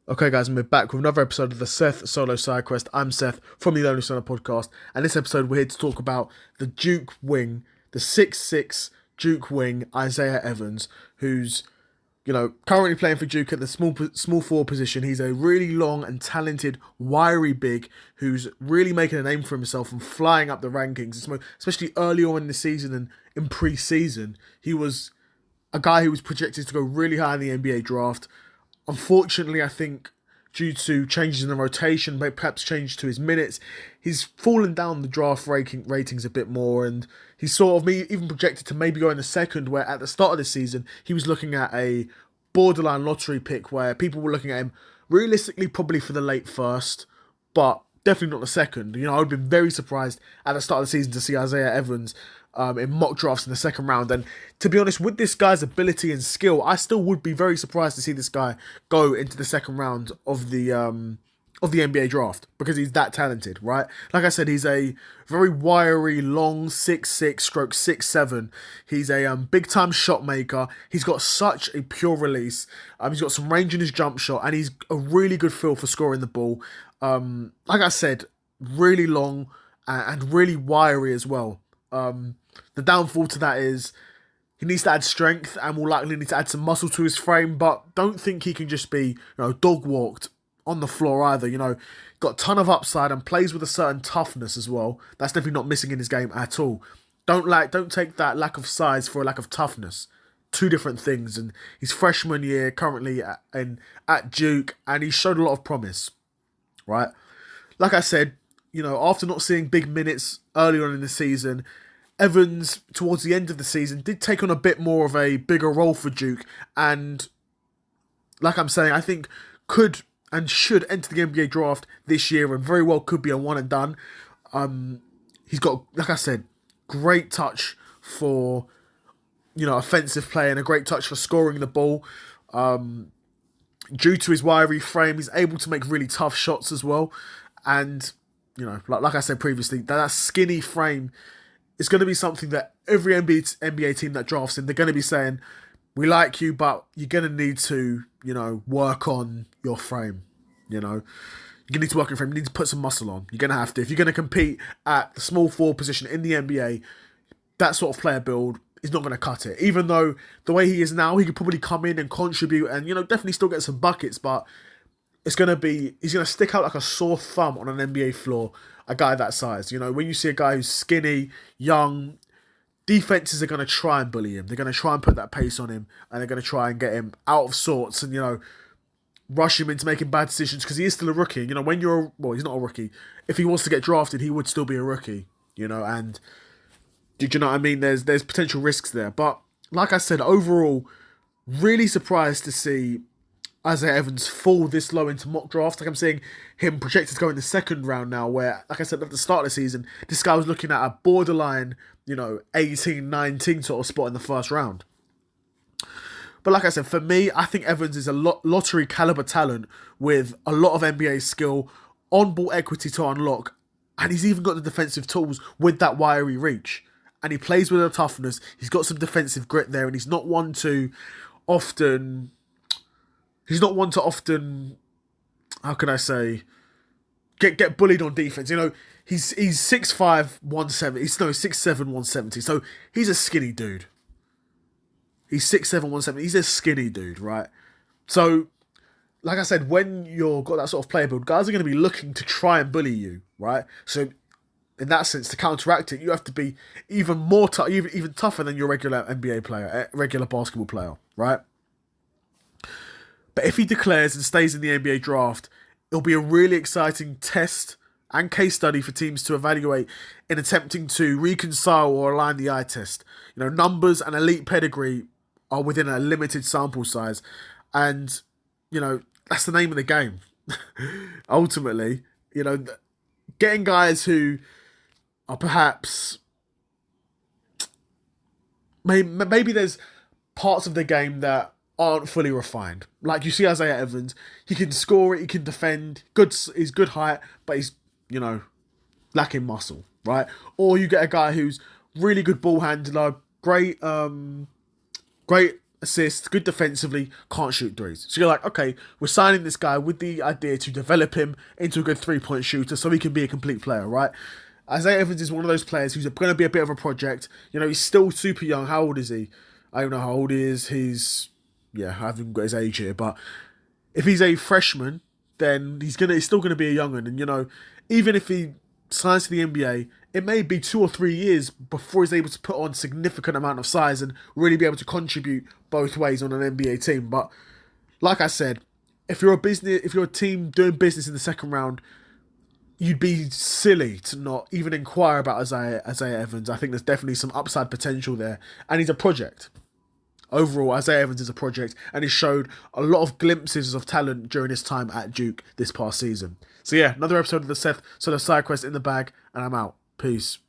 Okay, guys, and we're back with another episode of the Seth Solo Side Quest. I'm Seth from the Lonely Solo Podcast, and this episode we're here to talk about the Duke wing, the 6'6" Duke wing, Isiah Evans, who's currently playing for Duke at the small forward position. He's a really long and talented, wiry big who's really making a name for himself and flying up the rankings, especially early on in the season and in pre-season. He was a guy who was projected to go really high in the NBA draft. Unfortunately, I think due to changes in the rotation, perhaps change to his minutes, he's fallen down the draft ratings a bit more, and he's sort of even projected to maybe go in the second, where at the start of the season, he was looking at a borderline lottery pick where people were looking at him realistically probably for the late first, but definitely not the second. I would have been very surprised at the start of the season to see Isiah Evans in mock drafts in the second round. And to be honest, with this guy's ability and skill, I still would be very surprised to see this guy go into the second round of the NBA draft because he's that talented, right? Like I said, he's a very wiry, long 6'6", stroke 6'7". He's a big time shot maker. He's got such a pure release. He's got some range in his jump shot, and he's a really good feel for scoring the ball. Like I said, really long and really wiry as well. The downfall to that is he needs to add strength and will likely need to add some muscle to his frame, but don't think he can just be, dog walked on the floor either. Got a ton of upside and plays with a certain toughness as well. That's definitely not missing in his game at all. Don't take that lack of size for a lack of toughness. Two different things. And he's freshman year currently at Duke, and he showed a lot of promise, right? Like I said, after not seeing big minutes early on in the season, Evans, towards the end of the season, did take on a bit more of a bigger role for Duke, and like I'm saying, I think could and should enter the NBA draft this year, and very well could be a one and done. He's got, like I said, great touch for offensive play and a great touch for scoring the ball. Due to his wiry frame, he's able to make really tough shots as well, and like I said previously, that skinny frame is going to be something that every NBA team that drafts him, they're going to be saying, we like you, but you're going to need to, work on your frame. You're going to need to work on your frame. You need to put some muscle on. You're going to have to. If you're going to compete at the small forward position in the NBA, that sort of player build is not going to cut it. Even though the way he is now, he could probably come in and contribute and, definitely still get some buckets, but he's going to stick out like a sore thumb on an NBA floor, a guy that size. When you see a guy who's skinny, young, defenses are going to try and bully him. They're going to try and put that pace on him, and they're going to try and get him out of sorts and, rush him into making bad decisions because he is still a rookie. He's not a rookie. If he wants to get drafted, he would still be a rookie, and do you know what I mean? There's potential risks there. But like I said, overall, really surprised to see Isiah Evans fall this low into mock drafts. Like I'm seeing him projected to go in the second round now, where, like I said, at the start of the season, this guy was looking at a borderline, 18, 19 sort of spot in the first round. But like I said, for me, I think Evans is a lottery caliber talent with a lot of NBA skill, on-ball equity to unlock, and he's even got the defensive tools with that wiry reach. And he plays with a toughness. He's got some defensive grit there, and he's not one to often, how can I say, get bullied on defense. He's 6'5", 170. He's 6'7", 170. So he's a skinny dude. He's 6'7", 170. He's a skinny dude, right? So, like I said, when you've got that sort of player build, guys are going to be looking to try and bully you, right? So, in that sense, to counteract it, you have to be even more even tougher than your regular NBA player, regular basketball player, right? But if he declares and stays in the NBA draft, it'll be a really exciting test and case study for teams to evaluate in attempting to reconcile or align the eye test. Numbers and elite pedigree are within a limited sample size, and that's the name of the game. Ultimately, getting guys who are perhaps maybe there's parts of the game that aren't fully refined. Like you see Isiah Evans, he can score it, he can defend, he's good height, but he's lacking muscle, right? Or you get a guy who's really good ball handler, great assists, good defensively, can't shoot threes. So you're like, okay, we're signing this guy with the idea to develop him into a good 3-point shooter so he can be a complete player, right? Isaiah Evans is one of those players who's going to be a bit of a project. You know, he's still super young. How old is he? I don't know how old he is. I haven't got his age here, but if he's a freshman, then he's still gonna be a young'un. And you know, even if he signs to the NBA, it may be 2 or 3 years before he's able to put on significant amount of size and really be able to contribute both ways on an NBA team. But like I said, if you're a team doing business in the second round, you'd be silly to not even inquire about Isaiah Evans. I think there's definitely some upside potential there, and he's a project. Overall, Isaiah Evans is a project, and he showed a lot of glimpses of talent during his time at Duke this past season. So yeah, another episode of the Seth solo side quest in the bag, and I'm out. Peace.